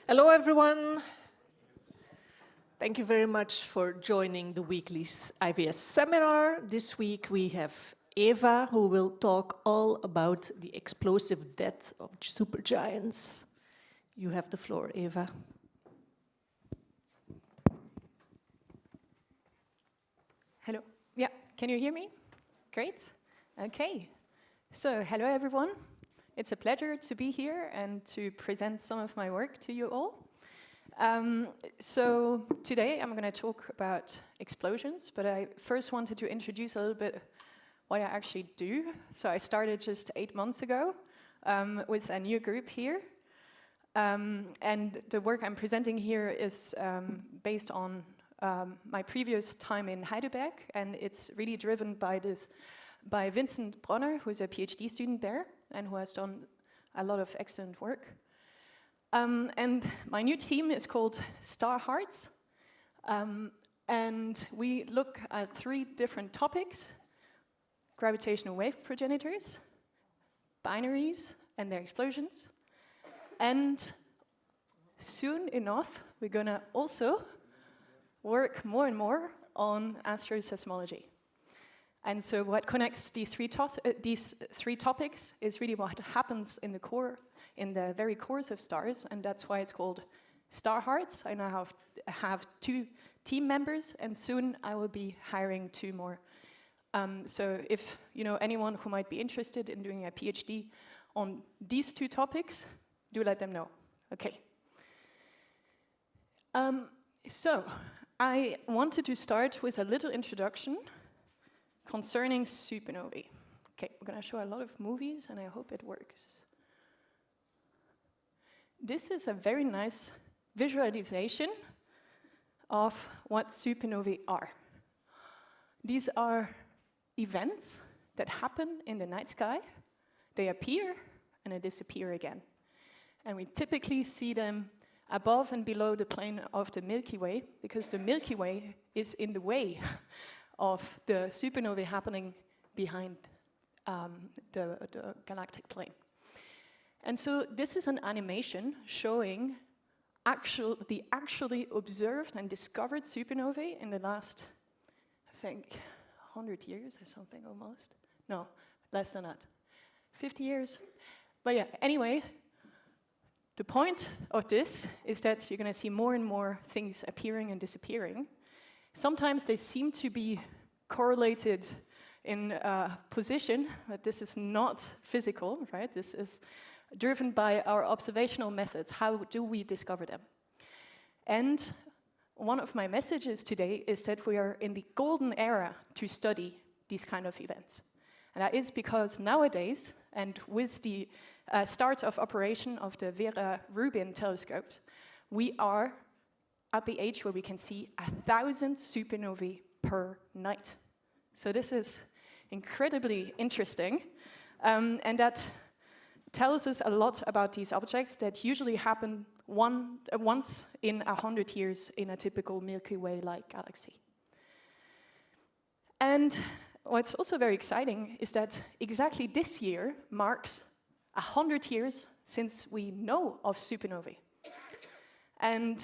Hello, everyone. Thank you very much for joining the weekly IvS Seminar. This week we have Eva, who will talk all about the explosive death of supergiants. You have the floor, Eva. Hello. Yeah, can you hear me? Great. Okay. So, hello everyone. It's a pleasure to be here and to present some of my work to you all. So today I'm going to talk about explosions, but I first wanted to introduce a little bit what I actually do. So I started just 8 months ago with a new group here. And the work I'm presenting here is based on my previous time in Heidelberg, and it's really driven by Vincent Bronner, who's a PhD student there, and who has done a lot of excellent work. And my new team is called Star Hearts, and we look at 3 different topics: gravitational wave progenitors, binaries and their explosions, and soon enough we're going to also work more and more on astroseismology. And so what connects these three topics is really what happens in the core, in the very cores of stars, and that's why it's called Star Hearts. I now have 2 team members, and soon I will be hiring 2 more. So if you know anyone who might be interested in doing a PhD on these 2 topics, do let them know. Okay. So I wanted to start with a little introduction concerning supernovae. Okay, we're going to show a lot of movies, and I hope it works. This is a very nice visualization of what supernovae are. These are events that happen in the night sky. They appear, and they disappear again. And we typically see them above and below the plane of the Milky Way, because the Milky Way is in the way of the supernovae happening behind the galactic plane. And so this is an animation showing the actually observed and discovered supernovae in the last, I think, 100 years or something almost. No, less than that. 50 years. But yeah, anyway, the point of this is that you're going to see more and more things appearing and disappearing. Sometimes they seem to be correlated in position, but this is not physical, right? This is driven by our observational methods. How do we discover them? And one of my messages today is that we are in the golden era to study these kind of events. And that is because nowadays, and with the start of operation of the Vera Rubin telescopes, we are at the age where we can see 1,000 supernovae per night. So this is incredibly interesting, and that tells us a lot about these objects that usually happen once in 100 years in a typical Milky Way-like galaxy. And what's also very exciting is that exactly this year marks 100 years since we know of supernovae. And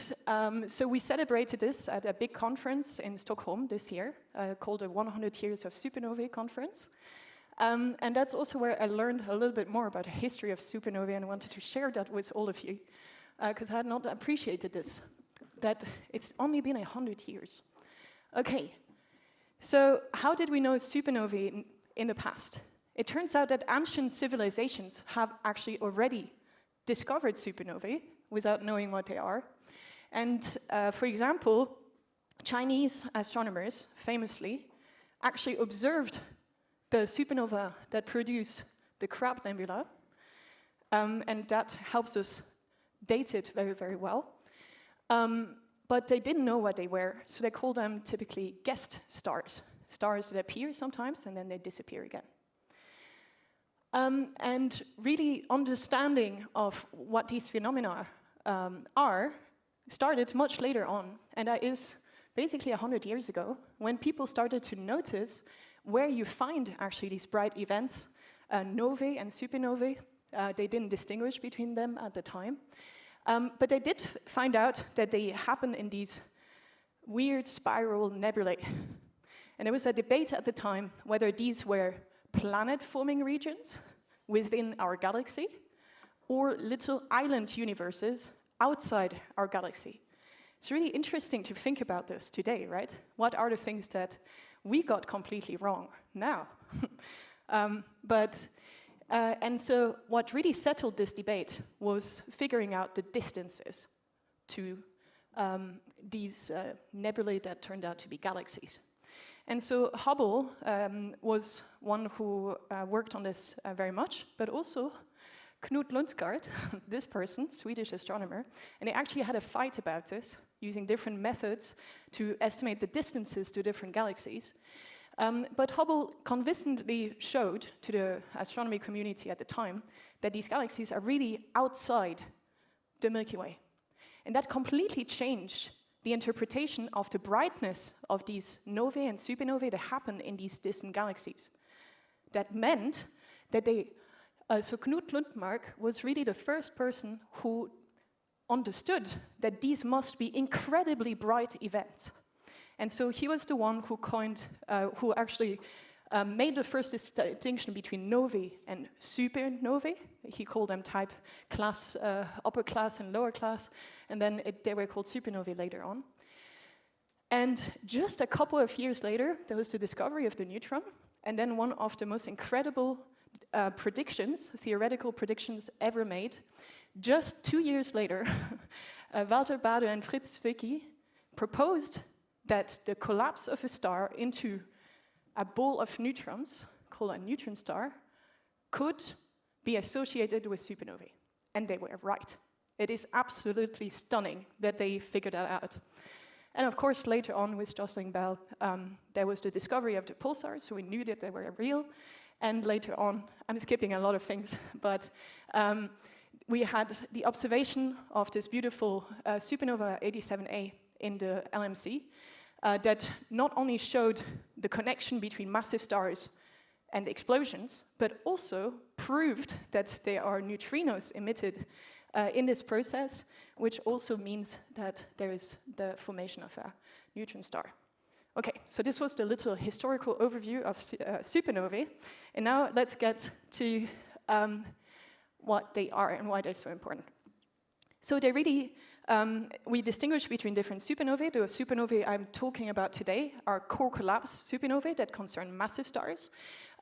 so we celebrated this at a big conference in Stockholm this year, called the 100 Years of Supernovae Conference. And that's also where I learned a little bit more about the history of supernovae, and I wanted to share that with all of you, because I had not appreciated this, that it's only been 100 years. Okay, so how did we know supernovae in the past? It turns out that ancient civilizations have actually already discovered supernovae without knowing what they are. And for example, Chinese astronomers famously actually observed the supernova that produce the Crab Nebula, and that helps us date it very, very well. But they didn't know what they were, so they call them typically guest stars, stars that appear sometimes and then they disappear again. And really understanding of what these phenomena are started much later on, and that is basically 100 years ago, when people started to notice where you find actually these bright events, novae and supernovae. They didn't distinguish between them at the time. But they did find out that they happen in these weird spiral nebulae. And there was a debate at the time whether these were planet-forming regions within our galaxy or little island universes outside our galaxy. It's really interesting to think about this today, right? What are the things that we got completely wrong now? And so what really settled this debate was figuring out the distances to these nebulae that turned out to be galaxies. And so Hubble was one who worked on this very much, but also Knut Lundsgaard, this person, Swedish astronomer, and they actually had a fight about this, using different methods to estimate the distances to different galaxies. But Hubble convincingly showed to the astronomy community at the time that these galaxies are really outside the Milky Way. And that completely changed the interpretation of the brightness of these novae and supernovae that happen in these distant galaxies. That meant that so Knut Lundmark was really the first person who understood that these must be incredibly bright events. And so he was the one who who actually made the first distinction between novae and supernovae. He called them type class, upper class and lower class, and then they were called supernovae later on. And just a couple of years later, there was the discovery of the neutron, and then one of the most incredible theoretical predictions ever made. Just 2 years later, Walter Bade and Fritz Zwicky proposed that the collapse of a star into a ball of neutrons, called a neutron star, could be associated with supernovae. And they were right. It is absolutely stunning that they figured that out. And of course, later on with Jocelyn Bell, there was the discovery of the pulsars, so we knew that they were real. And later on, I'm skipping a lot of things, but we had the observation of this beautiful supernova 87A in the LMC that not only showed the connection between massive stars and explosions, but also proved that there are neutrinos emitted in this process, which also means that there is the formation of a neutron star. Okay, so this was the little historical overview of supernovae, and now let's get to what they are and why they're so important. So they really, we distinguish between different supernovae. The supernovae I'm talking about today are core collapse supernovae that concern massive stars,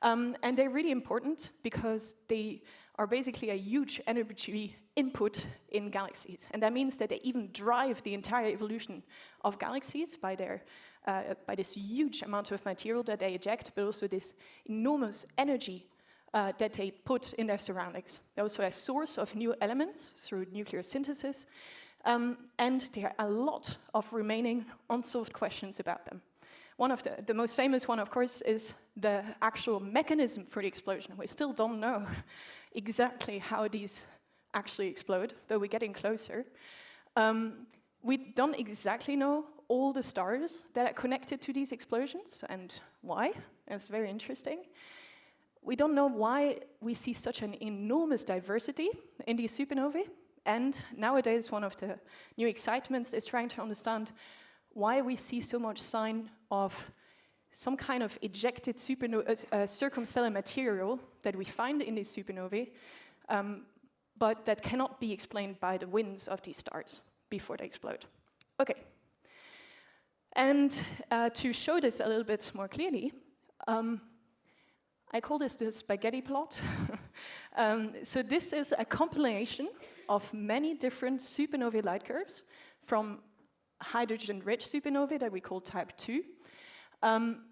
and they're really important because they are basically a huge energy input in galaxies, and that means that they even drive the entire evolution of galaxies by this huge amount of material that they eject, but also this enormous energy that they put in their surroundings. They're also a source of new elements through nuclear synthesis, and there are a lot of remaining unsolved questions about them. One of the most famous one, of course, is the actual mechanism for the explosion. We still don't know exactly how these actually explode, though we're getting closer. We don't exactly know all the stars that are connected to these explosions and why. It's very interesting. We don't know why we see such an enormous diversity in these supernovae, and nowadays one of the new excitements is trying to understand why we see so much sign of some kind of ejected circumstellar material that we find in these supernovae, but that cannot be explained by the winds of these stars before they explode. Okay. And to show this a little bit more clearly, I call this the spaghetti plot. So this is a compilation of many different supernovae light curves from hydrogen-rich supernovae that we call type 2.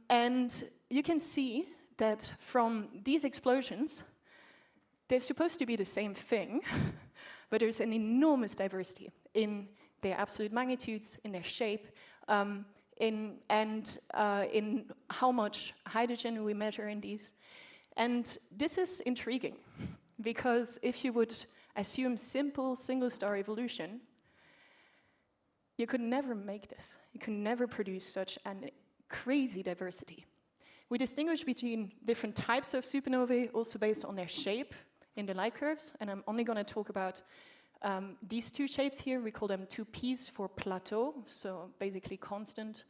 And you can see that from these explosions, they're supposed to be the same thing, but there's an enormous diversity in their absolute magnitudes, in their shape, in how much hydrogen we measure in these. And this is intriguing, because if you would assume simple single-star evolution, you could never make this. You could never produce such a crazy diversity. We distinguish between different types of supernovae, also based on their shape in the light curves, and I'm only going to talk about These two shapes here, we call them 2Ps for plateau, so basically constant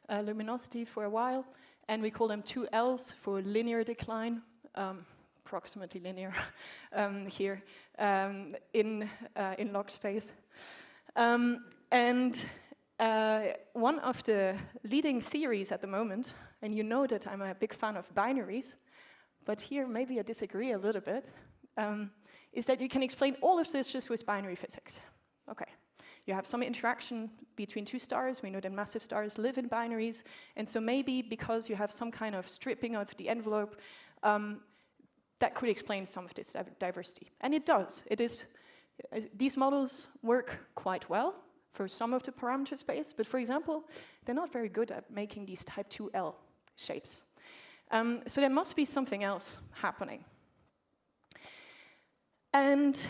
luminosity for a while. And we call them 2Ls for linear decline, approximately linear here in log space. And one of the leading theories at the moment, and you know that I'm a big fan of binaries, but here maybe I disagree a little bit, is that you can explain all of this just with binary physics. Okay, you have some interaction between two stars. We know that massive stars live in binaries, and so maybe because you have some kind of stripping of the envelope, that could explain some of this diversity. And it does. It is. These models work quite well for some of the parameter space, but for example, they're not very good at making these type 2L shapes. So there must be something else happening. And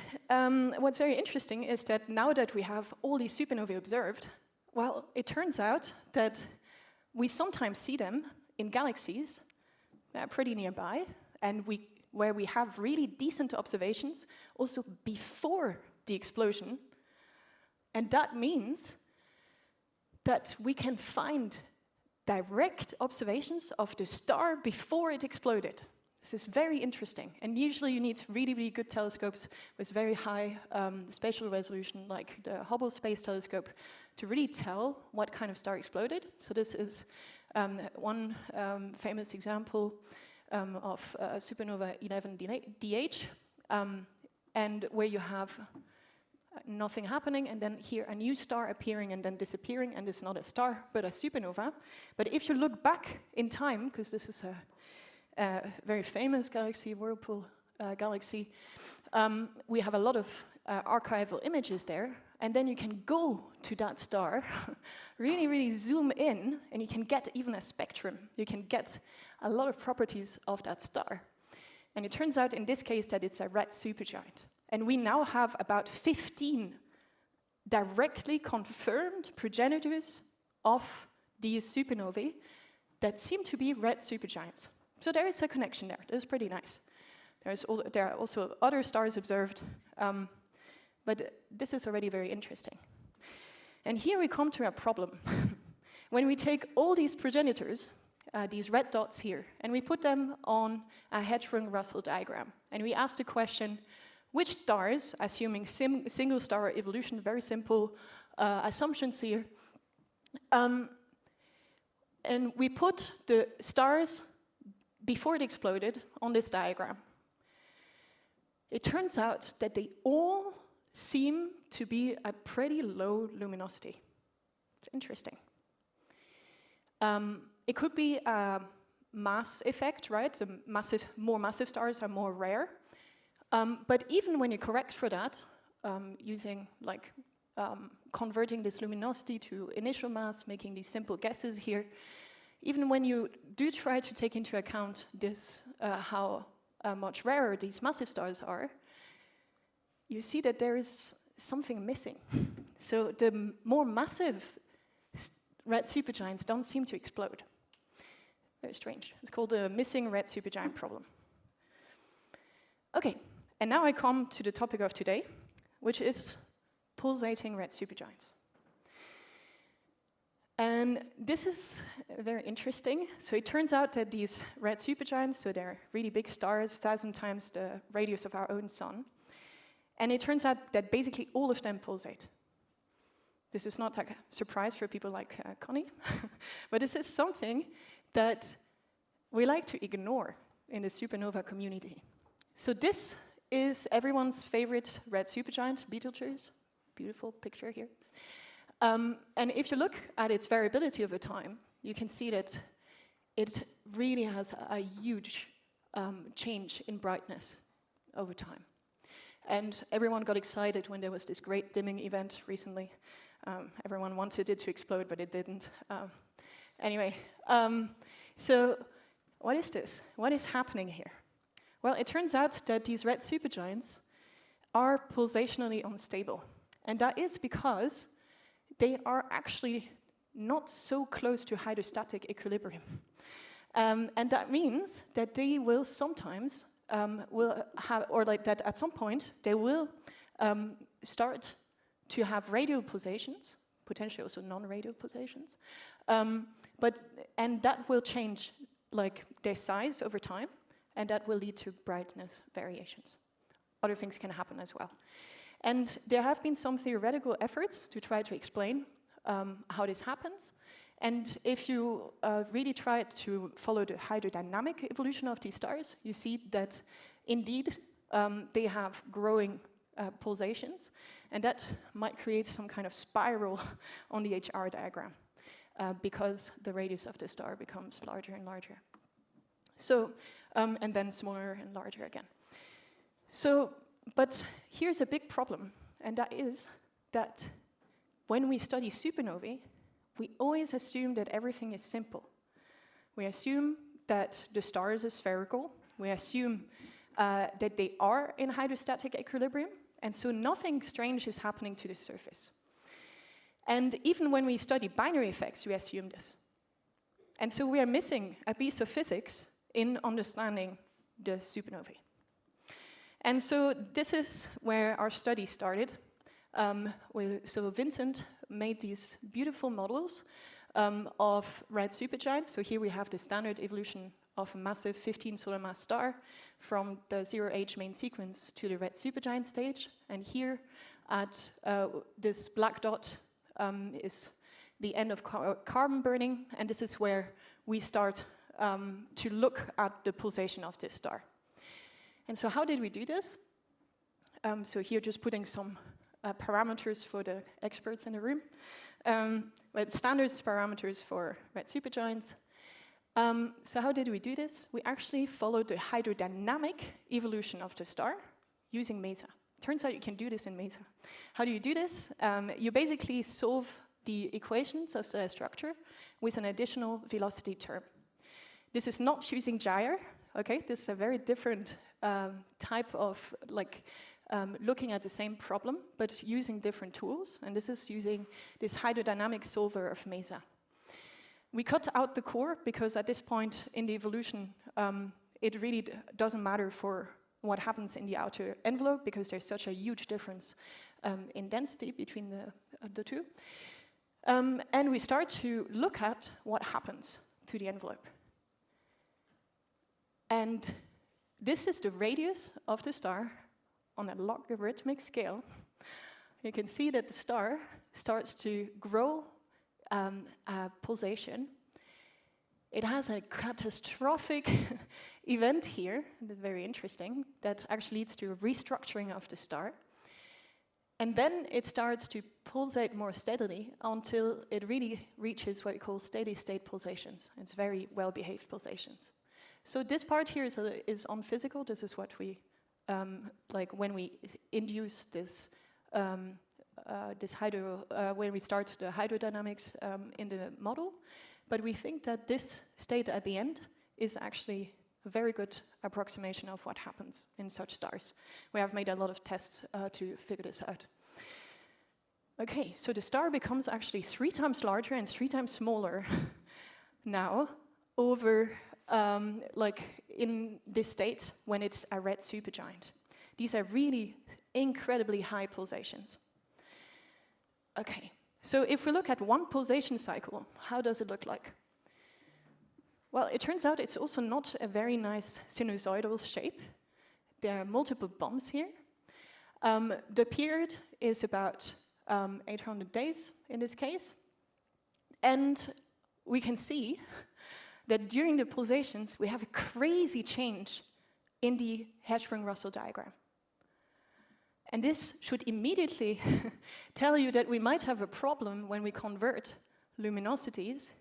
what's very interesting is that now that we have all these supernovae observed, well, it turns out that we sometimes see them in galaxies that are pretty nearby, and where we have really decent observations also before the explosion. And that means that we can find direct observations of the star before it exploded. This is very interesting. And usually you need really, really good telescopes with very high spatial resolution, like the Hubble Space Telescope, to really tell what kind of star exploded. So this is one famous example of supernova 11DH, and where you have nothing happening, and then here a new star appearing and then disappearing, and it's not a star, but a supernova. But if you look back in time, because this is a very famous galaxy, Whirlpool galaxy, we have a lot of archival images there, and then you can go to that star, really, really zoom in, and you can get even a spectrum. You can get a lot of properties of that star. And it turns out in this case that it's a red supergiant. And we now have about 15 directly confirmed progenitors of these supernovae that seem to be red supergiants. So there is a connection there. That's pretty nice. There are also other stars observed, but this is already very interesting. And here we come to a problem. When we take all these progenitors, these red dots here, and we put them on a Hertzsprung-Russell diagram, and we ask the question, which stars, assuming single star evolution, very simple assumptions here, and we put the stars before it exploded on this diagram. It turns out that they all seem to be at pretty low luminosity. It's interesting. It could be a mass effect, right? The more massive stars are more rare. But even when you correct for that, using like converting this luminosity to initial mass, making these simple guesses here, even when you do try to take into account this, how much rarer these massive stars are, you see that there is something missing. So the more massive red supergiants don't seem to explode. Very strange. It's called the missing red supergiant problem. Okay, and now I come to the topic of today, which is pulsating red supergiants. And this is very interesting. So it turns out that these red supergiants, so they're really big stars, 1,000 times the radius of our own sun. And it turns out that basically all of them pulsate. This is not like a surprise for people like Connie, but this is something that we like to ignore in the supernova community. So this is everyone's favorite red supergiant, Betelgeuse. Beautiful picture here. And if you look at its variability over time, you can see that it really has a huge change in brightness over time. And everyone got excited when there was this great dimming event recently. Everyone wanted it to explode, but it didn't. Anyway, so what is this? What is happening here? Well, it turns out that these red supergiants are pulsationally unstable. And that is because they are actually not so close to hydrostatic equilibrium. And that means that they will sometimes, or like that at some point, they will start to have radial pulsations, potentially also non-radial pulsations, and that will change like their size over time, and that will lead to brightness variations. Other things can happen as well. And there have been some theoretical efforts to try to explain how this happens. And if you really try to follow the hydrodynamic evolution of these stars, you see that indeed they have growing pulsations, and that might create some kind of spiral on the HR diagram because the radius of the star becomes larger and larger. So, and then smaller and larger again. So, but here's a big problem, and that is that when we study supernovae, we always assume that everything is simple. We assume that the stars are spherical. We assume that they are in hydrostatic equilibrium, and so nothing strange is happening to the surface. And even when we study binary effects, we assume this. And so we are missing a piece of physics in understanding the supernovae. And so this is where our study started. So Vincent made these beautiful models of red supergiants. So here we have the standard evolution of a massive 15 solar mass star from the 0-age main sequence to the red supergiant stage. And here at this black dot is the end of carbon burning, and this is where we start to look at the pulsation of this star. And so how did we do this? So here just putting some parameters for the experts in the room. But standard parameters for red supergiants. So how did we do this? We actually followed the hydrodynamic evolution of the star using MESA. Turns out you can do this in MESA. How do you do this? You basically solve the equations of the structure with an additional velocity term. This is not using gyre, okay? This is a very different type of looking at the same problem, but using different tools, and this is using this hydrodynamic solver of MESA. We cut out the core because at this point in the evolution, it really doesn't matter for what happens in the outer envelope because there's such a huge difference in density between the two. And we start to look at what happens to the envelope. And this is the radius of the star on a logarithmic scale. You can see that the star starts to grow a pulsation. It has a catastrophic event here, very interesting, that actually leads to a restructuring of the star. And then it starts to pulsate more steadily until it really reaches what we call steady-state pulsations. It's very well-behaved pulsations. So this part here is unphysical. This is what we, when we induce this, when we start the hydrodynamics in the model. But we think that this state at the end is actually a very good approximation of what happens in such stars. We have made a lot of tests to figure this out. Okay, so the star becomes actually 3 times larger and 3 times smaller now over in this state when it's a red supergiant. These are really incredibly high pulsations. Okay, so if we look at one pulsation cycle, how does it look like? Well, it turns out it's also not a very nice sinusoidal shape. There are multiple bumps here. The period is about 800 days in this case. And we can see that during the pulsations, we have a crazy change in the Hertzsprung-Russell diagram. And this should immediately tell you that we might have a problem when we convert luminosities,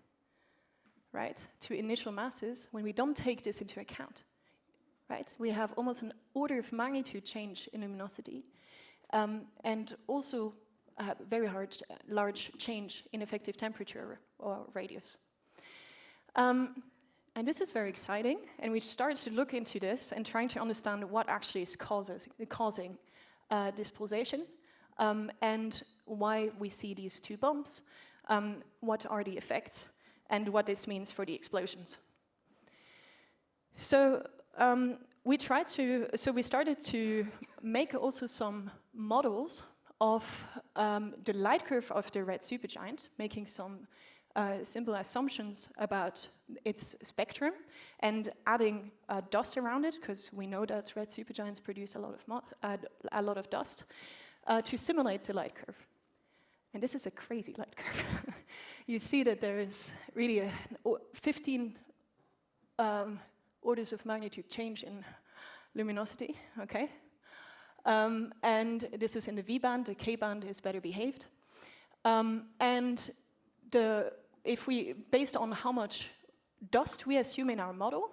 right, to initial masses, when we don't take this into account, right? We have almost an order of magnitude change in luminosity, and also a very large change in effective temperature or radius. And this is very exciting, and we started to look into this and trying to understand what actually is causing this pulsation, and why we see these 2 bumps, what are the effects, and what this means for the explosions. So we started to make also some models of the light curve of the red supergiant, making some simple assumptions about its spectrum, and adding dust around it, because we know that red supergiants produce a lot of dust, to simulate the light curve. And this is a crazy light curve. You see that there is really 15 orders of magnitude change in luminosity, okay? And this is in the V band. The K band is better behaved. And based on how much dust we assume in our model,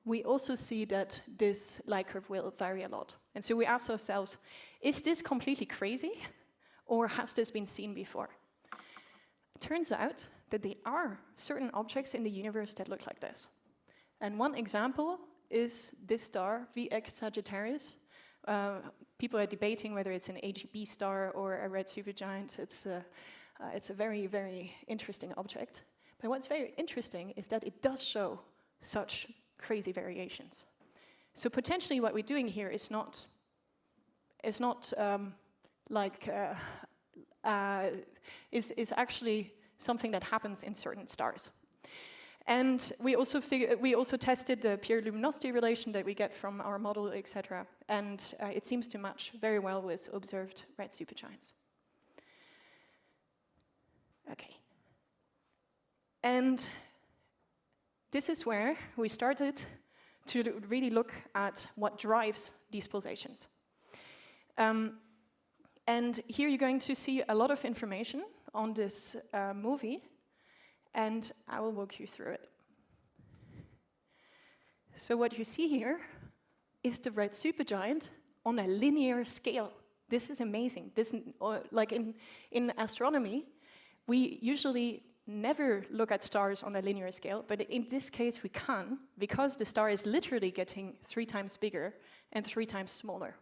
we also see that this light curve will vary a lot. And so we ask ourselves, is this completely crazy, or has this been seen before? It turns out that there are certain objects in the universe that look like this. And one example is this star, VX Sagittarius. People are debating whether it's an AGB star or a red supergiant. It's a very, very interesting object. But what's very interesting is that it does show such crazy variations. So potentially what we're doing here is actually something that happens in certain stars. And we also tested the pure luminosity relation that we get from our model, etc. And it seems to match very well with observed red supergiants. Okay. And this is where we started to really look at what drives these pulsations. And here you're going to see a lot of information on this movie, and I will walk you through it. So what you see here is the red supergiant on a linear scale. This is amazing. This, like in astronomy, we usually never look at stars on a linear scale, but in this case we can, because the star is literally getting 3 times bigger and 3 times smaller.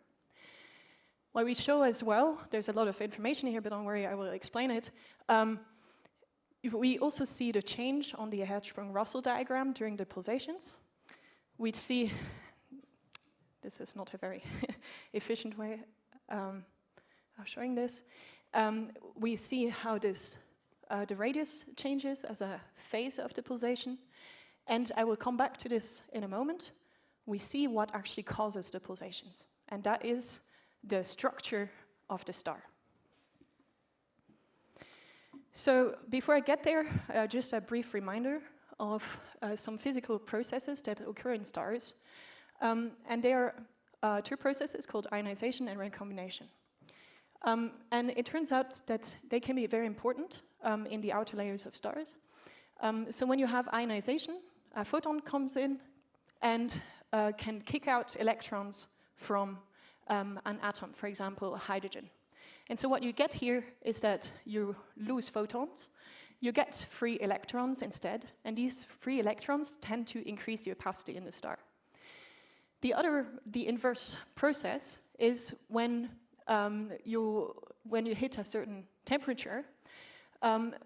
What we show as well, there's a lot of information here, but don't worry, I will explain it. We also see the change on the Hertzsprung-Russell diagram during the pulsations. We see, this is not a very efficient way of showing this. We see how the radius changes as a phase of the pulsation. And I will come back to this in a moment. We see what actually causes the pulsations. And that is the structure of the star. So before I get there, just a brief reminder of some physical processes that occur in stars. And there are 2 processes called ionization and recombination. And it turns out that they can be very important in the outer layers of stars. So when you have ionization, a photon comes in and can kick out electrons from an atom, for example, hydrogen. And so what you get here is that you lose photons, you get free electrons instead, and these free electrons tend to increase the opacity in the star. The inverse process is when you hit a certain temperature,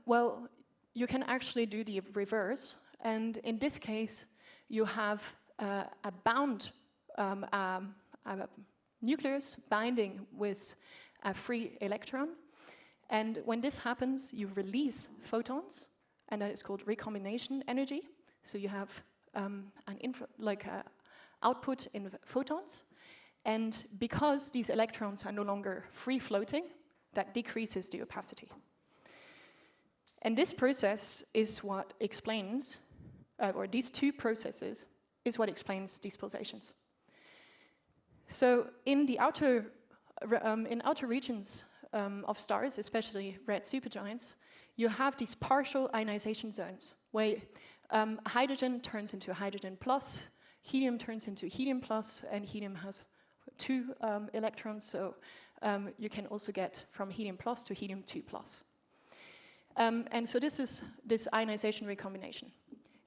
well, you can actually do the reverse, and in this case, you have a bound nucleus binding with a free electron, and when this happens, you release photons, and that is called recombination energy. So you have output in photons, and because these electrons are no longer free floating, that decreases the opacity. And this process is what explains, or these 2 processes is what explains these pulsations. So in the outer regions of stars, especially red supergiants, you have these partial ionization zones where hydrogen turns into hydrogen plus, helium turns into helium plus, and helium has 2 electrons, so you can also get from helium plus to helium 2 plus. And so this is this ionization recombination.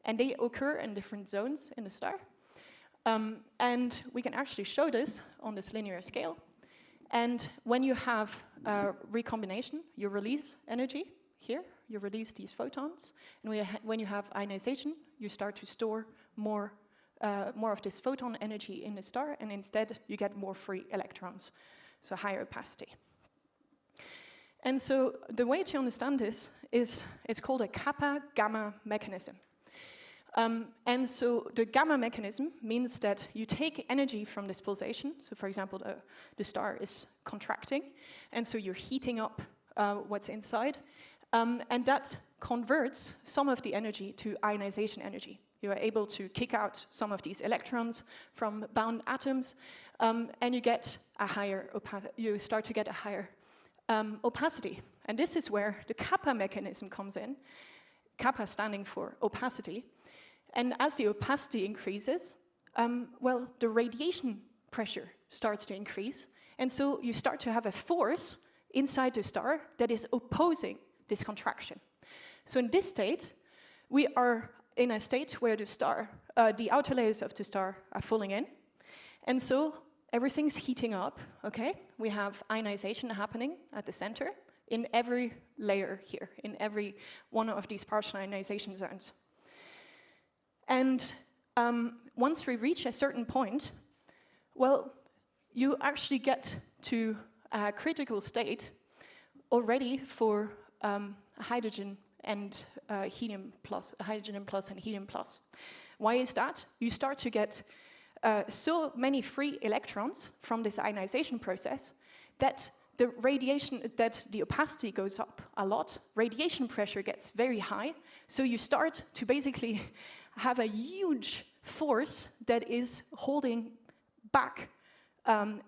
And they occur in different zones in the star. And we can actually show this on this linear scale. And when you have recombination, you release energy here, you release these photons. And when you have ionization, you start to store more of this photon energy in the star, and instead you get more free electrons, so higher opacity. And so the way to understand this is it's called a kappa-gamma mechanism. And so the gamma mechanism means that you take energy from this pulsation. So for example, the star is contracting, and so you're heating up what's inside. And that converts some of the energy to ionization energy. You are able to kick out some of these electrons from bound atoms, and you get a higher you start to get a higher opacity. And this is where the kappa mechanism comes in. Kappa standing for opacity. And as the opacity increases, well, the radiation pressure starts to increase. And so you start to have a force inside the star that is opposing this contraction. So in this state, we are in a state where the star, the outer layers of the star are falling in. And so everything's heating up, okay? We have ionization happening at the center in every layer here, in every one of these partial ionization zones. And once we reach a certain point, well, you actually get to a critical state already for hydrogen and helium plus, hydrogen plus and helium plus. Why is that? You start to get so many free electrons from this ionization process that the radiation, that the opacity goes up a lot, radiation pressure gets very high, so you start to basically have a huge force that is holding back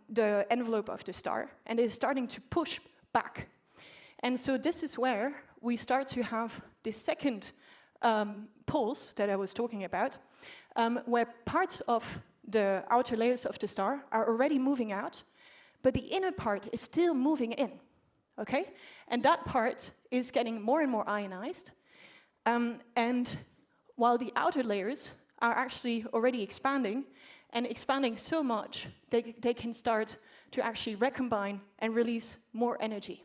the envelope of the star, and is starting to push back. And so this is where we start to have the second pulse that I was talking about, where parts of the outer layers of the star are already moving out, but the inner part is still moving in, okay? And that part is getting more and more ionized, and while the outer layers are actually already expanding, and expanding so much, they can start to actually recombine and release more energy.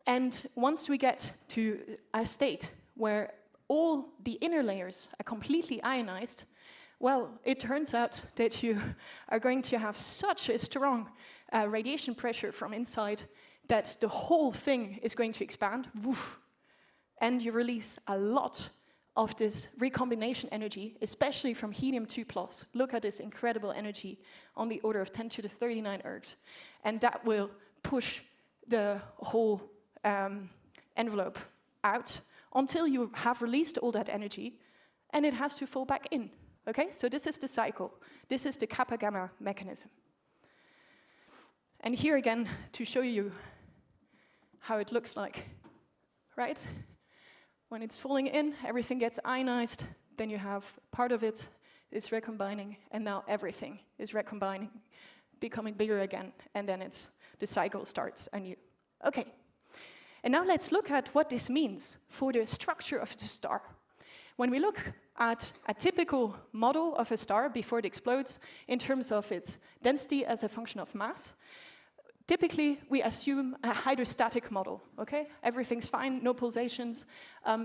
And once we get to a state where all the inner layers are completely ionized, well, it turns out that you are going to have such a strong radiation pressure from inside that the whole thing is going to expand, woof, and you release a lot of this recombination energy, especially from helium-2+. Look at this incredible energy on the order of 10 to the 39 ergs. And that will push the whole envelope out until you have released all that energy, and it has to fall back in. Okay, so this is the cycle. This is the kappa-gamma mechanism. And here again, to show you how it looks like, right? When it's falling in, everything gets ionized, then you have part of it is recombining, and now everything is recombining, becoming bigger again, and then the cycle starts anew. Okay, and now let's look at what this means for the structure of the star. When we look at a typical model of a star before it explodes in terms of its density as a function of mass, typically, we assume a hydrostatic model, okay? Everything's fine, no pulsations.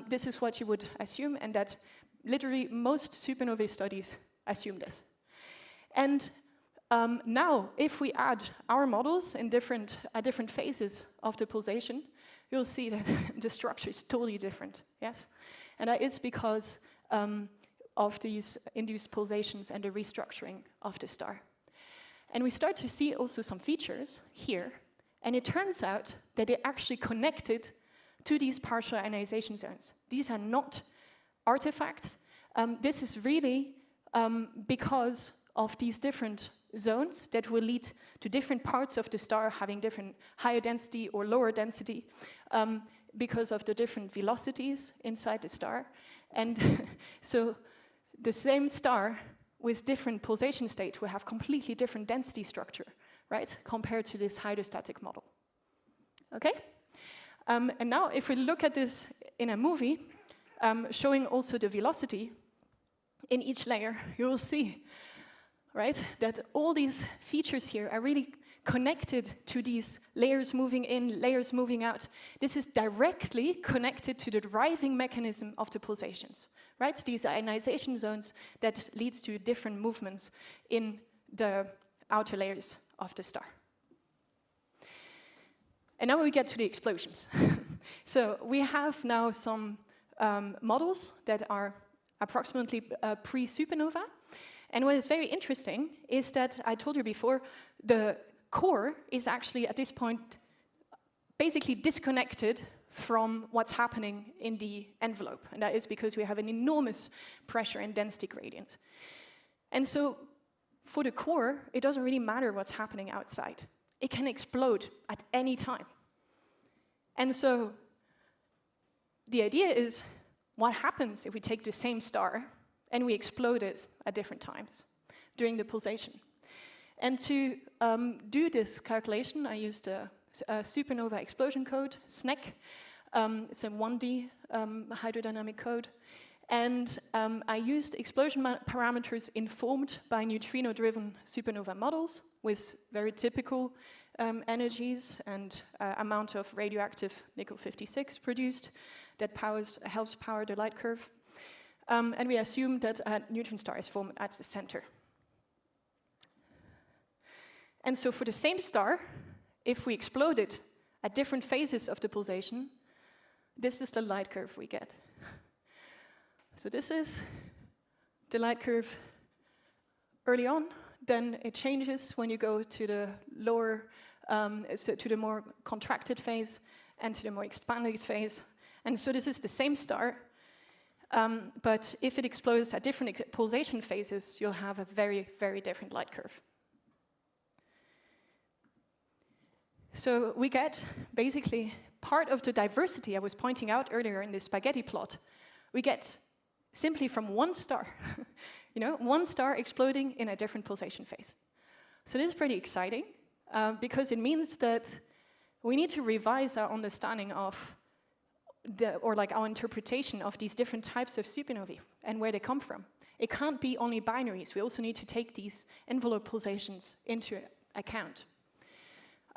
This is what you would assume, and that literally most supernovae studies assume this. And now, if we add our models in different phases of the pulsation, you'll see that the structure is totally different, yes? And that is because of these induced pulsations and the restructuring of the star. And we start to see also some features here, and it turns out that they're actually connected to these partial ionization zones. These are not artifacts. This is really because of these different zones that will lead to different parts of the star having different higher density or lower density because of the different velocities inside the star. And so the same star with different pulsation state will have completely different density structure, right, compared to this hydrostatic model. Okay? And now if we look at this in a movie, showing also the velocity in each layer, you will see, right, that all these features here are really connected to these layers moving in, layers moving out. This is directly connected to the driving mechanism of the pulsations, right? These ionization zones that leads to different movements in the outer layers of the star. And now we get to the explosions. So we have now some models that are approximately pre-supernova. And what is very interesting is that I told you before, the core is actually at this point basically disconnected from what's happening in the envelope. And that is because we have an enormous pressure and density gradient. And so for the core, it doesn't really matter what's happening outside. It can explode at any time. And so the idea is, what happens if we take the same star and we explode it at different times during the pulsation? And to do this calculation, I used a supernova explosion code, SNEC. It's a 1D hydrodynamic code. And I used explosion parameters informed by neutrino-driven supernova models with very typical energies and amount of radioactive nickel-56 produced that helps power the light curve. And we assume that a neutron star is formed at the center. And so for the same star, if we explode it at different phases of the pulsation, this is the light curve we get. So this is the light curve early on, then it changes when you go to the lower, so to the more contracted phase and to the more expanded phase. And so this is the same star, but if it explodes at different pulsation phases, you'll have a very, very different light curve. So we get basically part of the diversity I was pointing out earlier in this spaghetti plot. We get simply from one star, one star exploding in a different pulsation phase. So this is pretty exciting because it means that we need to revise our understanding of our interpretation of these different types of supernovae and where they come from. It can't be only binaries. We also need to take these envelope pulsations into account.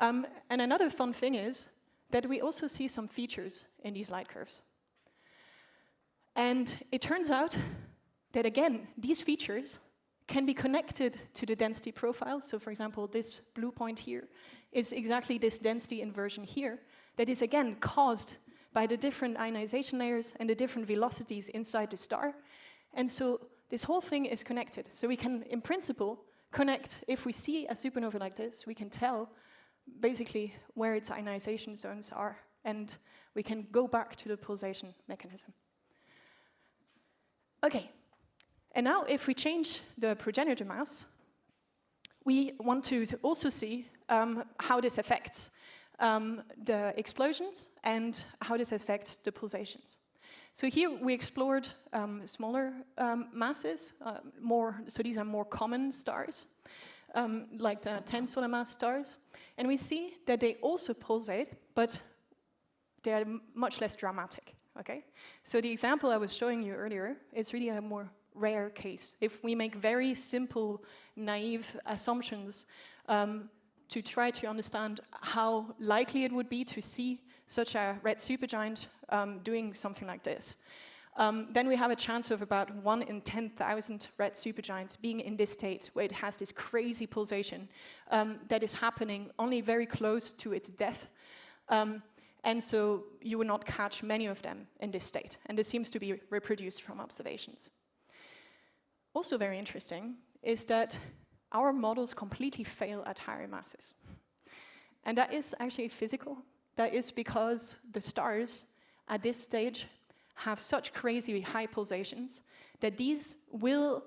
And another fun thing is that we also see some features in these light curves. And it turns out that, again, these features can be connected to the density profile. So, for example, this blue point here is exactly this density inversion here that is, again, caused by the different ionization layers and the different velocities inside the star. And so this whole thing is connected. So we can, in principle, connect. If we see a supernova like this, we can tell basically where its ionization zones are, and we can go back to the pulsation mechanism. Okay, and now if we change the progenitor mass, we want to also see how this affects the explosions and how this affects the pulsations. So here we explored smaller masses, so these are more common stars, like the 10 solar mass stars. And we see that they also pulsate, but they are much less dramatic, okay? So the example I was showing you earlier is really a more rare case. If we make very simple, naive assumptions to try to understand how likely it would be to see such a red supergiant doing something like this, then we have a chance of about 1 in 10,000 red supergiants being in this state where it has this crazy pulsation that is happening only very close to its death. And so you will not catch many of them in this state. And this seems to be reproduced from observations. Also very interesting is that our models completely fail at higher masses. And that is actually physical. That is because the stars at this stage have such crazy high pulsations that these will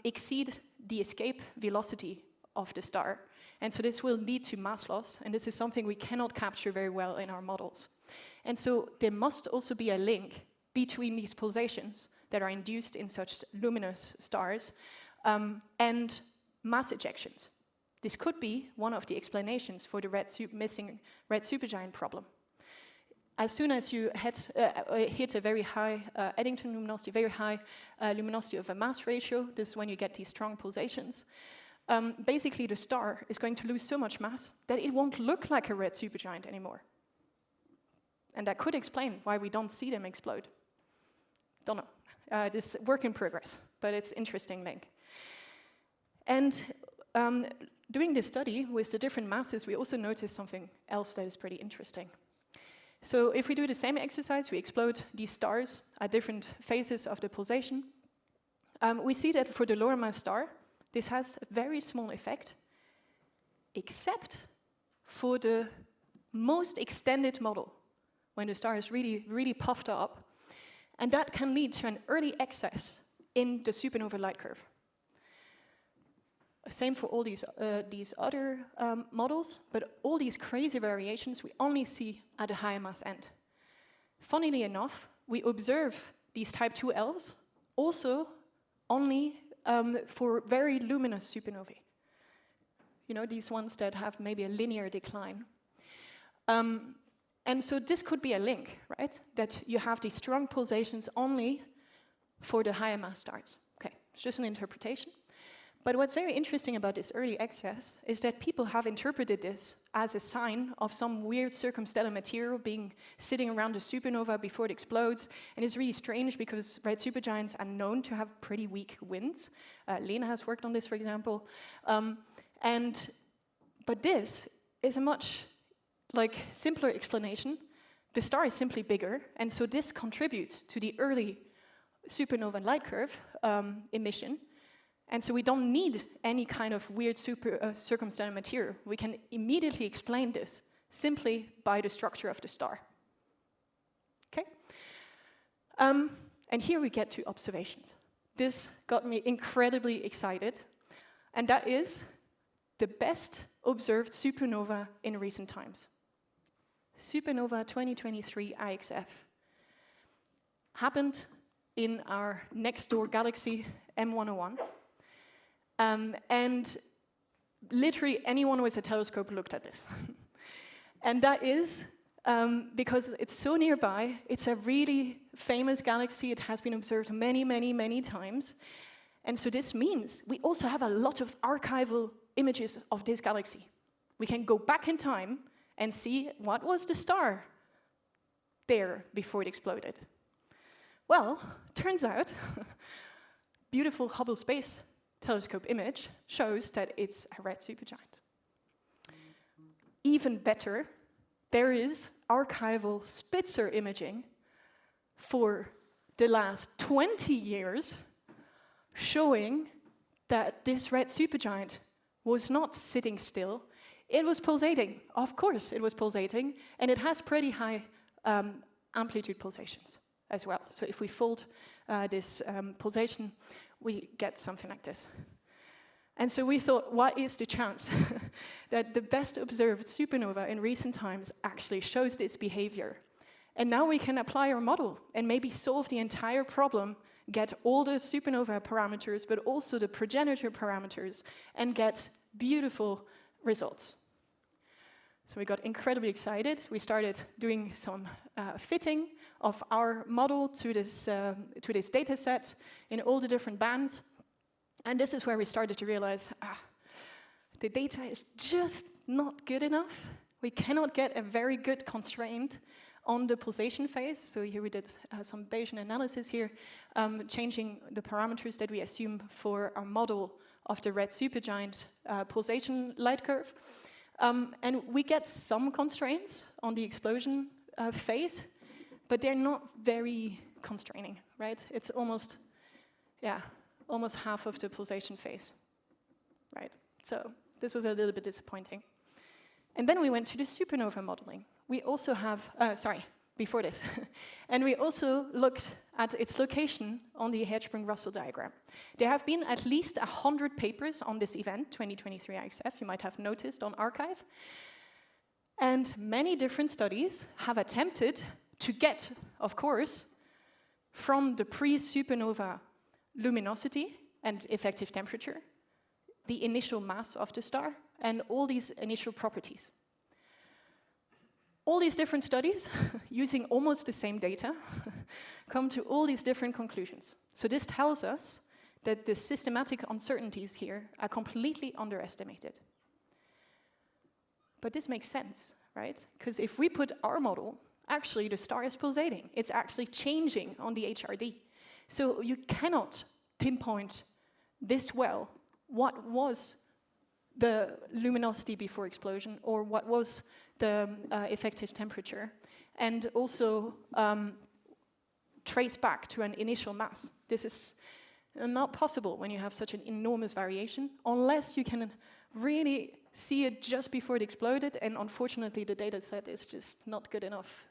exceed the escape velocity of the star. And so this will lead to mass loss, and this is something we cannot capture very well in our models. And so there must also be a link between these pulsations that are induced in such luminous stars and mass ejections. This could be one of the explanations for the missing red supergiant problem. As soon as you hit a very high Eddington luminosity, very high luminosity of a mass ratio, this is when you get these strong pulsations, basically the star is going to lose so much mass that it won't look like a red supergiant anymore. And that could explain why we don't see them explode. Don't know. This is work in progress, but it's an interesting link. And doing this study with the different masses, we also noticed something else that is pretty interesting. So if we do the same exercise, we explode these stars at different phases of the pulsation, we see that for the lower mass star, this has a very small effect, except for the most extended model, when the star is really, really puffed up, and that can lead to an early excess in the supernova light curve. Same for all these other models, but all these crazy variations we only see at the higher mass end. Funnily enough, we observe these type 2Ls also only for very luminous supernovae. You know, these ones that have maybe a linear decline. And so this could be a link, right? That you have these strong pulsations only for the higher mass stars. Okay, it's just an interpretation. But what's very interesting about this early excess is that people have interpreted this as a sign of some weird circumstellar material being sitting around the supernova before it explodes. And it's really strange because red supergiants are known to have pretty weak winds. Lena has worked on this, for example. But this is a much simpler explanation. The star is simply bigger, and so this contributes to the early supernova light curve emission. And so we don't need any kind of weird circumstellar material. We can immediately explain this simply by the structure of the star. Okay? And here we get to observations. This got me incredibly excited, and that is the best observed supernova in recent times. Supernova 2023 IXF happened in our next door galaxy M101. And literally anyone with a telescope looked at this. And that is because it's so nearby. It's a really famous galaxy. It has been observed many, many, many times. And so this means we also have a lot of archival images of this galaxy. We can go back in time and see what was the star there before it exploded. Well, turns out, beautiful Hubble Space Telescope image shows that it's a red supergiant. Even better, there is archival Spitzer imaging for the last 20 years showing that this red supergiant was not sitting still. It was pulsating. Of course it was pulsating, and it has pretty high amplitude pulsations as well. So if we fold this pulsation, we get something like this. And so we thought, what is the chance that the best observed supernova in recent times actually shows this behavior? And now we can apply our model and maybe solve the entire problem, get all the supernova parameters, but also the progenitor parameters, and get beautiful results. So we got incredibly excited. We started doing some fitting of our model to this data set in all the different bands. And this is where we started to realize, the data is just not good enough. We cannot get a very good constraint on the pulsation phase. So here we did some Bayesian analysis here, changing the parameters that we assume for our model of the red supergiant pulsation light curve. And we get some constraints on the explosion phase, but they're not very constraining, right? It's almost half of the pulsation phase, right? So this was a little bit disappointing. And then we went to the supernova modeling. We also have, before this, and we also looked at its location on the Hertzsprung-Russell diagram. There have been at least 100 papers on this event, 2023 IXF, you might have noticed on arXiv. And many different studies have attempted to get, of course, from the pre-supernova luminosity and effective temperature, the initial mass of the star, and all these initial properties. All these different studies, using almost the same data, come to all these different conclusions. So this tells us that the systematic uncertainties here are completely underestimated. But this makes sense, right? Because if we put our model, actually the star is pulsating. It's actually changing on the HRD. So you cannot pinpoint this well what was the luminosity before explosion, or what was the effective temperature, and also trace back to an initial mass. This is not possible when you have such an enormous variation, unless you can really see it just before it exploded, and unfortunately the data set is just not good enough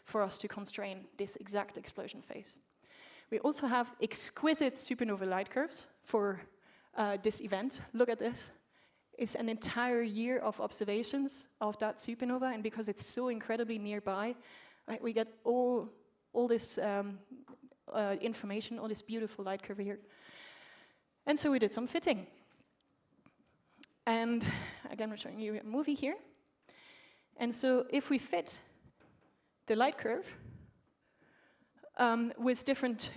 for us to constrain this exact explosion phase. We also have exquisite supernova light curves for this event. Look at this. It's an entire year of observations of that supernova, and because it's so incredibly nearby, right, we get all this information, all this beautiful light curve here. And so we did some fitting. And again, we're showing you a movie here. And so if we fit the light curve with different,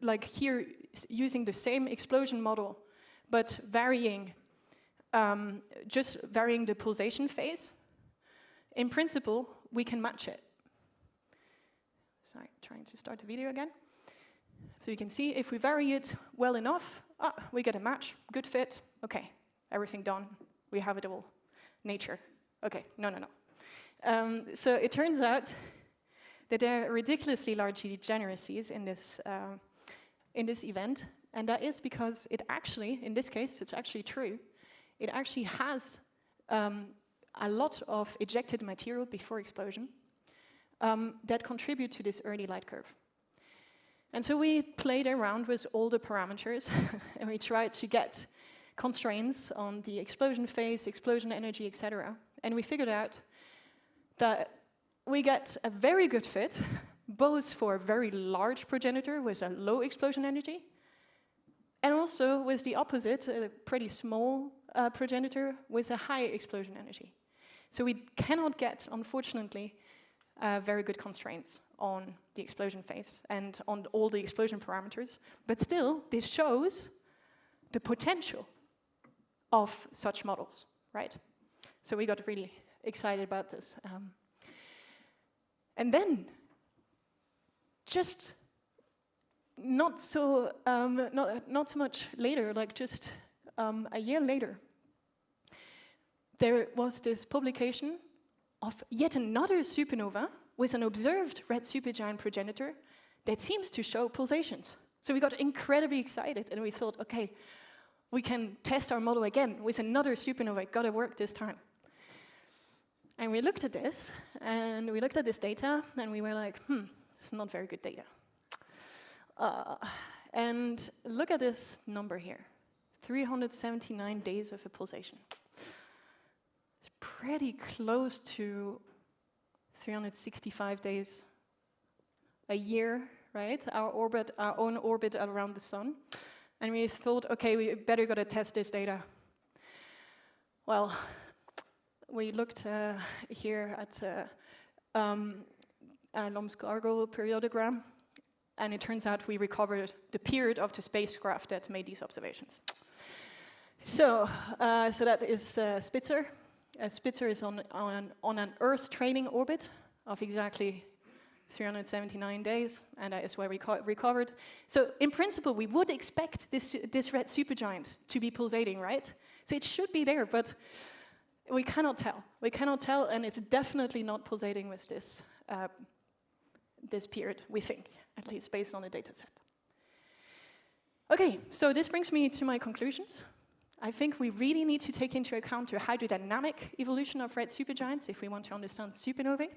like here, using the same explosion model, but varying, just varying the pulsation phase, in principle, we can match it. Sorry, trying to start the video again. So you can see if we vary it well enough, we get a match, good fit, okay, everything done, we have it all. Nature, okay, no. So it turns out that there are ridiculously large degeneracies in this event, and that is because it actually, in this case, it's actually true, it actually has a lot of ejected material before explosion that contribute to this early light curve. And so we played around with all the parameters and we tried to get constraints on the explosion phase, explosion energy, etc. And we figured out that we get a very good fit, both for a very large progenitor with a low explosion energy, and also with the opposite, a pretty small progenitor with a high explosion energy. So we cannot get, unfortunately, very good constraints on the explosion phase and on all the explosion parameters. But still, this shows the potential of such models, right? So we got really excited about this. And then, just not so much later, like just a year later, there was this publication of yet another supernova with an observed red supergiant progenitor that seems to show pulsations. So we got incredibly excited and we thought, okay, we can test our model again with another supernova, it gotta work this time. And we looked at this, and we looked at this data, and we were like, it's not very good data. And look at this number here, 379 days of a pulsation. It's pretty close to 365 days a year, right? Our own orbit around the sun. And we thought, okay, we better gotta test this data. Well, we looked here at Lomsgargle periodogram, and it turns out we recovered the period of the spacecraft that made these observations. So that is Spitzer. Spitzer is on an Earth trailing orbit of exactly 379 days, and that is where we recovered. So in principle, we would expect this red supergiant to be pulsating, right? So it should be there, but we cannot tell. We cannot tell, and it's definitely not pulsating with this this period, we think, at least based on the data set. Okay, so this brings me to my conclusions. I think we really need to take into account the hydrodynamic evolution of red supergiants if we want to understand supernovae.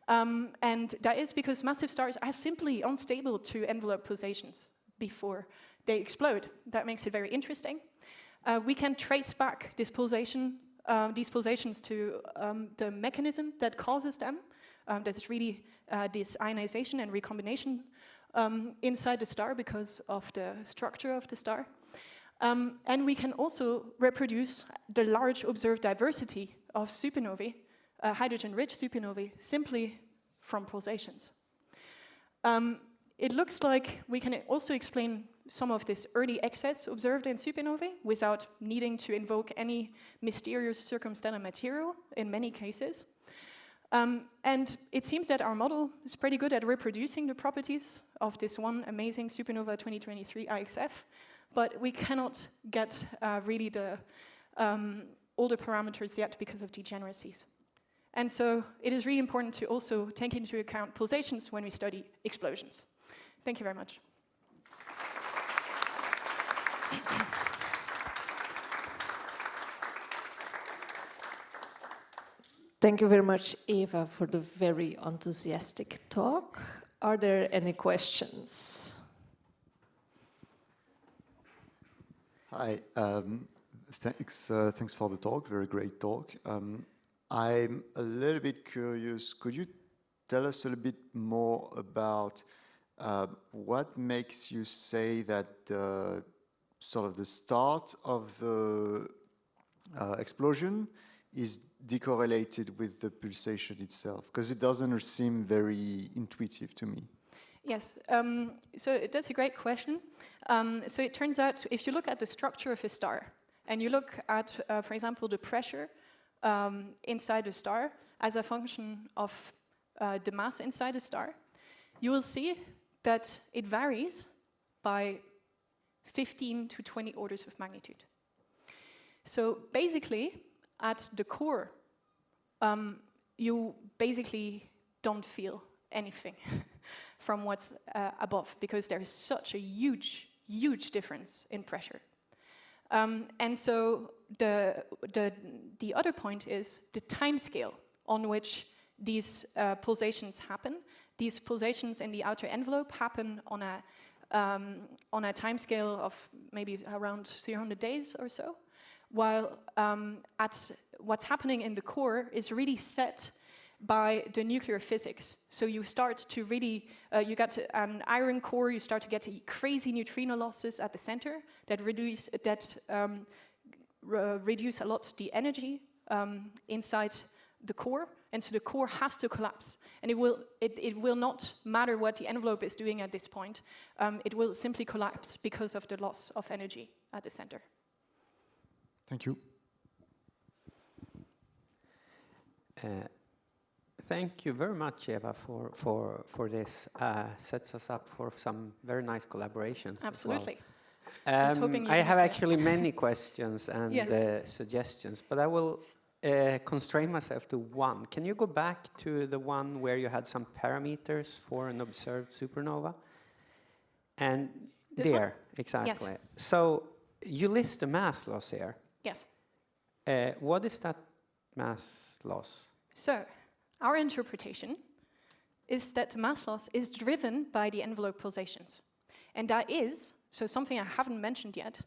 And that is because massive stars are simply unstable to envelope pulsations before they explode. That makes it very interesting. We can trace back this these pulsations to the mechanism that causes them. That is really this ionization and recombination inside the star because of the structure of the star. And we can also reproduce the large observed diversity of supernovae, hydrogen-rich supernovae, simply from pulsations. It looks like we can also explain some of this early excess observed in supernovae without needing to invoke any mysterious circumstellar material in many cases. And it seems that our model is pretty good at reproducing the properties of this one amazing supernova 2023 IXF, but we cannot get really the all the parameters yet because of degeneracies. And so it is really important to also take into account pulsations when we study explosions. Thank you very much. Thank you very much, Eva, for the very enthusiastic talk. Are there any questions? Hi, thanks for the talk, very great talk. I'm a little bit curious, could you tell us a little bit more about what makes you say that sort of the start of the explosion is decorrelated with the pulsation itself? Because it doesn't seem very intuitive to me. Yes, so that's a great question. So it turns out, if you look at the structure of a star, and you look at, for example, the pressure inside a star as a function of the mass inside a star, you will see that it varies by 15 to 20 orders of magnitude. So basically, at the core, you basically don't feel anything from what's above, because there is such a huge, huge difference in pressure. And so the other point is the time scale on which these pulsations happen. These pulsations in the outer envelope happen on a time scale of maybe around 300 days or so, while at what's happening in the core is really set by the nuclear physics. So you start to really, you get an iron core, you start to get crazy neutrino losses at the center that reduce a lot the energy inside the core, and so the core has to collapse. And it will not matter what the envelope is doing at this point. It will simply collapse because of the loss of energy at the center. Thank you. Thank you very much, Eva, for this. Sets us up for some very nice collaborations. Absolutely. As well. I have actually many questions and yes. Suggestions, but I will constrain myself to one. Can you go back to the one where you had some parameters for an observed supernova? And this there, one? exactly. Yes. So you list the mass loss here. Yes. What is that mass loss? So, our interpretation is that the mass loss is driven by the envelope pulsations. And that is, so something I haven't mentioned yet,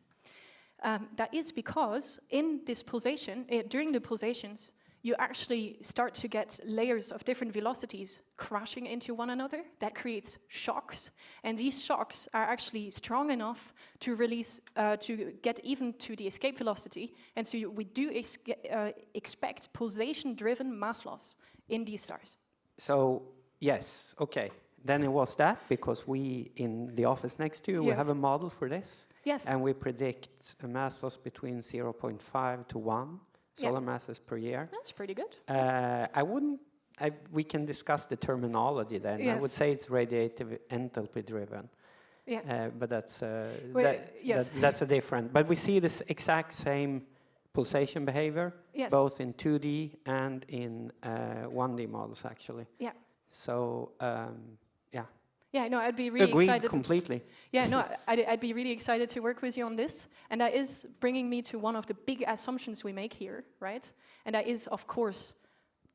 that is because in this pulsation, during the pulsations, you actually start to get layers of different velocities crashing into one another. That creates shocks. And these shocks are actually strong enough to release, to get even to the escape velocity. And so we do expect pulsation-driven mass loss in these stars. So, yes, okay. Then it was that, because we, in the office next to you, we have a model for this. Yes. And we predict a mass loss between 0.5 to 1 solar masses per year. That's pretty good. We can discuss the terminology then. Yes. I would say it's radiative enthalpy driven. Yeah. But that's yes. that's a different. But we see this exact same pulsation behavior, yes. both in 2D and in 1D models, actually. Yeah. So, yeah. Yeah, no, I'd be really Agreed excited. Completely. Yeah, no, I'd be really excited to work with you on this. And that is bringing me to one of the big assumptions we make here, right? And that is, of course,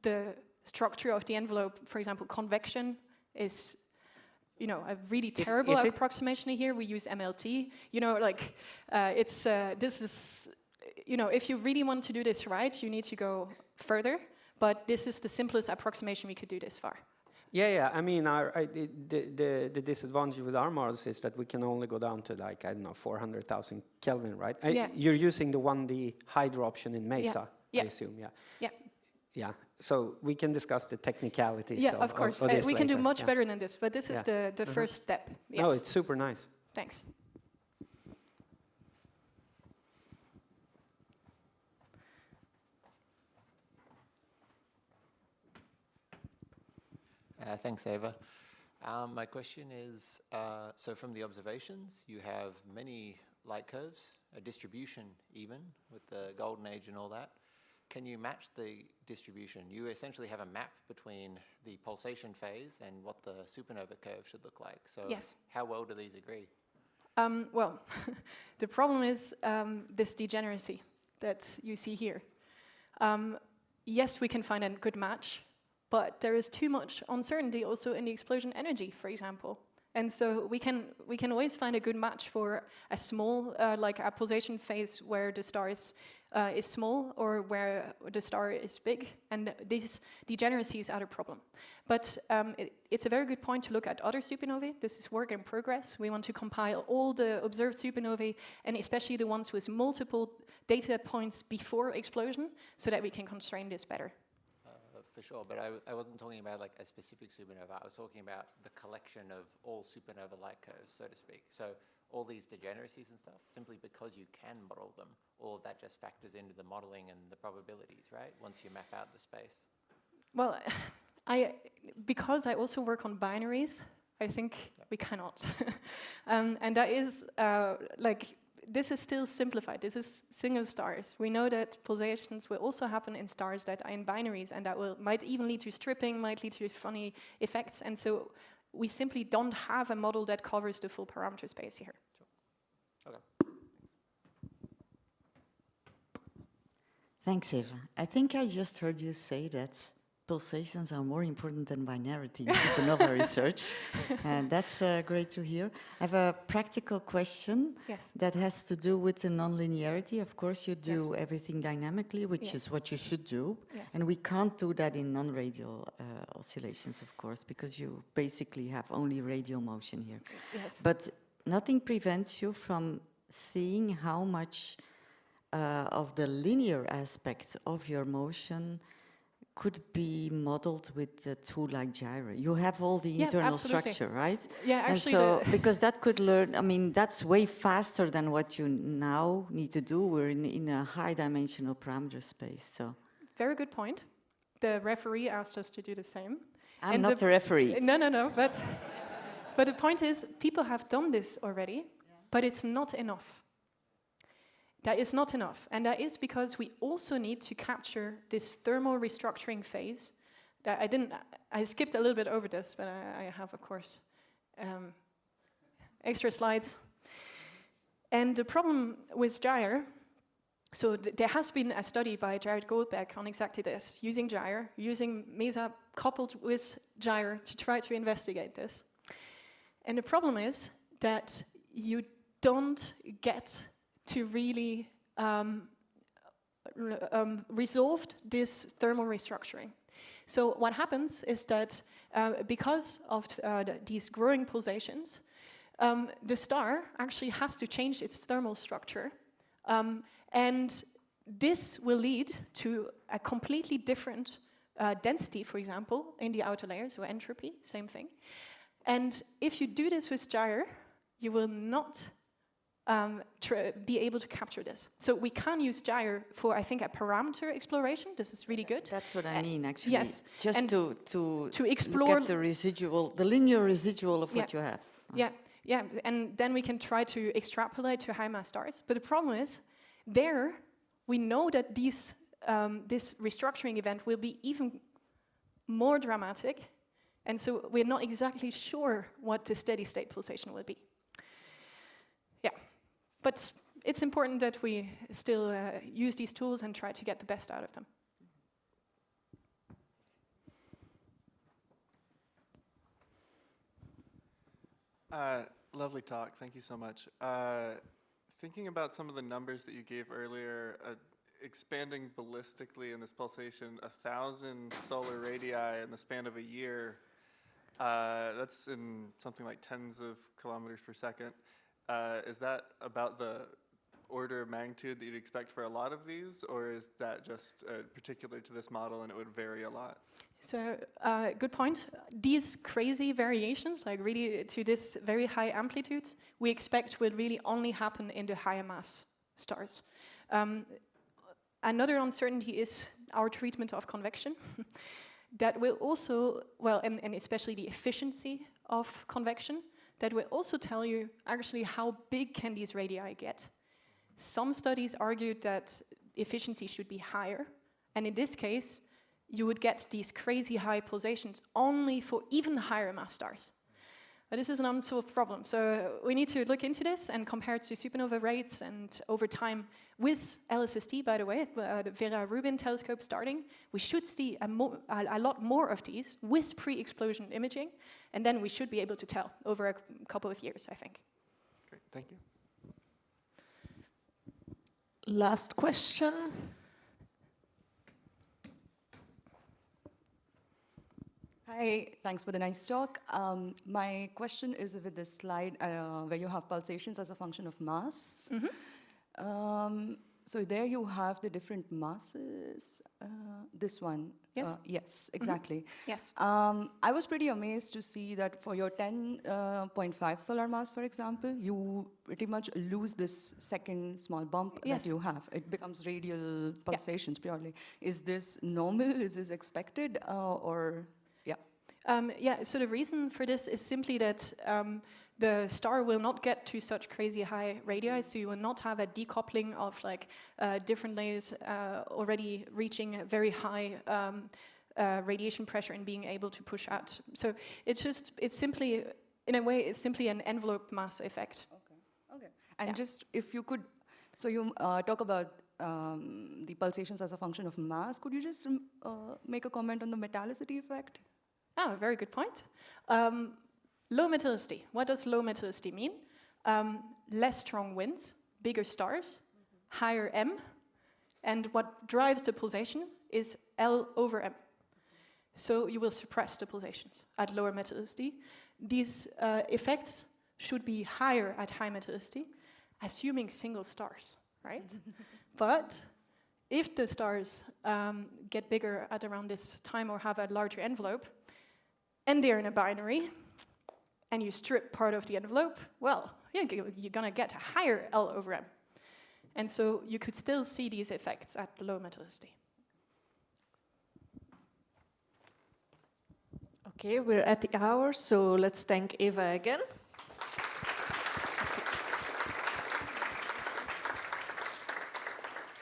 the structure of the envelope. For example, convection is, you know, a really terrible approximation here. We use MLT. You know, like, this is, you know, if you really want to do this right, you need to go further. But this is the simplest approximation we could do this far. Yeah. I mean, the disadvantage with our models is that we can only go down to, like, I don't know, 400,000 Kelvin, right? Yeah. You're using the 1D hydro option in MESA, I assume, Yeah. So we can discuss the technicalities. Yeah, of course. Of this we can do later. much better than this, but this is the first step. Yes. No, it's super nice. Thanks. Thanks, Eva. My question is, so from the observations, you have many light curves, a distribution even, with the golden age and all that. Can you match the distribution? You essentially have a map between the pulsation phase and what the supernova curve should look like. So Yes. how well do these agree? Well, the problem is this degeneracy that you see here. Yes, we can find a good match, but there is too much uncertainty also in the explosion energy, for example. And so we can always find a good match for a small, like a pulsation phase where the star is small or where the star is big, and these degeneracies are the problem. But it's a very good point to look at other supernovae. This is work in progress. We want to compile all the observed supernovae, and especially the ones with multiple data points before explosion, so that we can constrain this better. For sure, but I wasn't talking about like a specific supernova. I was talking about the collection of all supernova light curves, so to speak. So all these degeneracies and stuff, simply because you can model them, all of that just factors into the modeling and the probabilities, right? Once you map out the space. Well, because I also work on binaries, I think we cannot. And that is this is still simplified. This is single stars. We know that pulsations will also happen in stars that are in binaries, and that might even lead to stripping, might lead to funny effects. And so we simply don't have a model that covers the full parameter space here. Sure. Okay. Thanks, Eva. I think I just heard you say that pulsations are more important than binarity in supernova research, and that's great to hear. I have a practical question that has to do with the nonlinearity. Of course, you do everything dynamically, which is what you should do, and we can't do that in non-radial oscillations, of course, because you basically have only radial motion here. But nothing prevents you from seeing how much of the linear aspect of your motion could be modeled with a tool like gyro. You have all the internal structure, right? Yeah, actually. And so, because that could learn, I mean, that's way faster than what you now need to do. We're in a high dimensional parameter space, so. Very good point. The referee asked us to do the same. I'm not the referee. No, but the point is, people have done this already, but it's not enough. That is not enough, and that is because we also need to capture this thermal restructuring phase. That I skipped a little bit over this, but I have, of course, extra slides. And the problem with gyre, so there has been a study by Jared Goldbeck on exactly this, using gyre, using MESA coupled with gyre to try to investigate this. And the problem is that you don't get to really resolve this thermal restructuring. So what happens is that because of these growing pulsations, the star actually has to change its thermal structure, and this will lead to a completely different density, for example, in the outer layers, or entropy, same thing. And if you do this with gyre, you will not be able to capture this. So we can use gyre for, I think, a parameter exploration. This is really good. That's what I mean, actually. Yes. Just and to explore look at the residual, the linear residual of what you have. Yeah, and then we can try to extrapolate to high mass stars. But the problem is, there we know that this restructuring event will be even more dramatic, and so we're not exactly sure what the steady state pulsation will be. Yeah, but it's important that we still use these tools and try to get the best out of them. Lovely talk, thank you so much. Thinking about some of the numbers that you gave earlier, expanding ballistically in this pulsation, 1,000 solar radii in the span of a year, that's in something like tens of kilometers per second. Is that about the order of magnitude that you'd expect for a lot of these, or is that just particular to this model and it would vary a lot? So, good point. These crazy variations, like really to this very high amplitudes, we expect will really only happen in the higher mass stars. Another uncertainty is our treatment of convection. That will also, well, and especially the efficiency of convection, that will also tell you actually how big can these radii get. Some studies argued that efficiency should be higher, and in this case, you would get these crazy high pulsations only for even higher mass stars. But this is an unsolved problem, so we need to look into this and compare it to supernova rates, and over time, with LSST, by the way, the Vera Rubin telescope starting, we should see a lot more of these with pre-explosion imaging, and then we should be able to tell over a couple of years, I think. Great, thank you. Last question. Hi, thanks for the nice talk. My question is with this slide where you have pulsations as a function of mass. So there you have the different masses. This one. Yes. Yes, exactly. Yes. I was pretty amazed to see that for your 10.5 solar mass, for example, you pretty much lose this second small bump that you have. It becomes radial pulsations purely. Is this normal? Is this expected? Or... Yeah, so the reason for this is simply that the star will not get to such crazy high radii, so you will not have a decoupling of like different layers already reaching a very high radiation pressure and being able to push out. So it's simply, in a way, it's simply an envelope mass effect. Okay. And just if you could, so you talk about the pulsations as a function of mass, could you just make a comment on the metallicity effect? Oh, very good point. Low metallicity. What does low metallicity mean? Less strong winds, bigger stars, higher M, and what drives the pulsation is L over M. So you will suppress the pulsations at lower metallicity. These effects should be higher at high metallicity, assuming single stars, right? But if the stars get bigger at around this time or have a larger envelope, and they're in a binary, and you strip part of the envelope, well, you're gonna get a higher L over M. And so you could still see these effects at low metallicity. Okay, we're at the hour, so let's thank Eva again.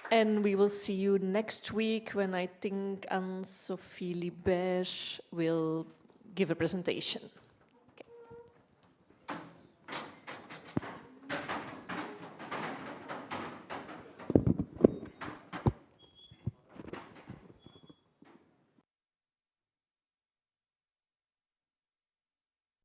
And we will see you next week when I think Anne-Sophie Libert will give a presentation.